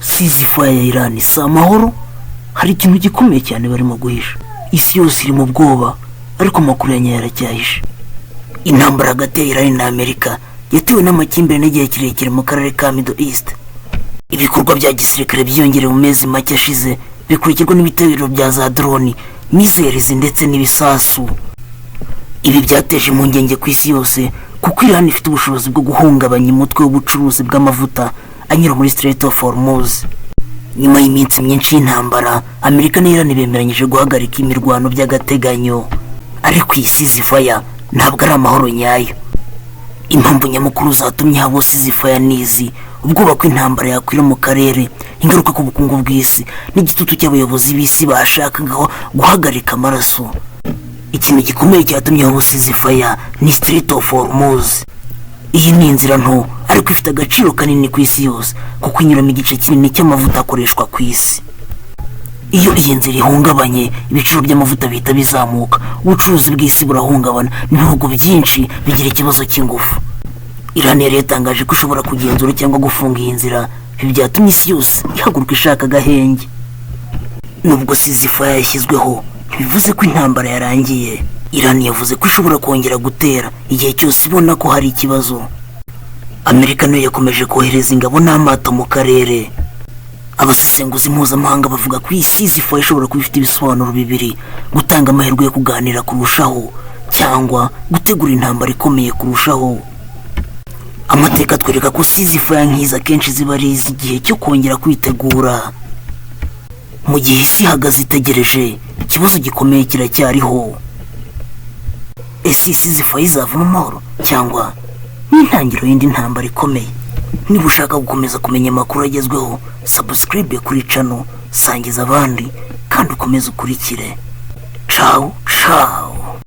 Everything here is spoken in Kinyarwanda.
ceasefire ya Iran si amahoro. Hari ikintu gikomeye cyane barimo guhisha. Isi yose iri mu bwoba, ariko amakuru ya nyayo yaracyahishe. Intambara hagati ya Iran na Amerika yatewe n'amakimbirane n'igihe kirekire mu karere ka Middle East. Ibikorwa bya gisirikare byiyongereye mu mezi make ashize, bikurikirwa n'ibitero bya za drone, missiles ndetse n'ibisasu. Ibi byateje impungenge ku isi yose, kuko Iran ifite ubushobozi bwo guhungabanya umutwe w'ubucuruzi bw'amavuta anyura muri Strait of Hormuz. Nyuma y'iminsi myinshi y'intambara, Amerika na Iran bemeranyije guhagarika imirwano by'agateganyo, ariko iyi ceasefire ntabwo ari amahoro nyayo. Impamvu nyamukuru zatumye habo ceasefire nizi: ubwoba ko intambara yakwira mu karere, ingaruka ku bukungu bw'isi, n'igitutu cy'abayobozi b'isi bashakaga guhagarika amaraso. Ikintu gikomeye cyatumye habo ceasefire ni Strait of Hormuz. Iyi ni inzira nto ariko ifite agaciro kanini ku isi yose, kuko inyuramo igice kinini cy'amavuta akoreshwa ku isi. Iyo iyi nzira ihungabanye, ibiciro by'amavuta bihita bizamuka, ubucuruzi bw'isi burahungabana, n'ibihugu byinshi bigira ikibazo cy'ingufu. Iran yari yatangaje ko ishobora kugenzura cyangwa gufunga iyi nzira. Ibi byatumye isi yose ihaguruka ishaka agahenge. Nubwo ceasefire yashyizweho, bivuze ko intambara yarangiye. Iran yavuze ko ishobora kongera gutera igihe cyose ibona ko hari ikibazo. Amerika nayo yakomeje kohereza ingabo n'amato mu karere. Abasesenguzi mpuzamahanga bavuga ko iyi ceasefire ishobora kuba ifite ibisobanuro bibiri: gutanga amahirwe yo kuganira kurushaho, cyangwa gutegura intambara ikomeye kurushaho. Amateka atwereka ko ceasefire nk'izi akenshi ziba ari iz'igihe cyo kongera kwitegura. Mu gihe isi ihagaze itegereje, ikibazo gikomeye kiracyariho. Ese ceasefire izavamo amahoro, cyangwa n'intangiriro y'indi ntambara ikomeye? Niba ushaka gukomeza kumenya amakuru agezweho, subscribe kuri channel, sangiza abandi, kandi ukomeze ukurikire. Ciao ciao.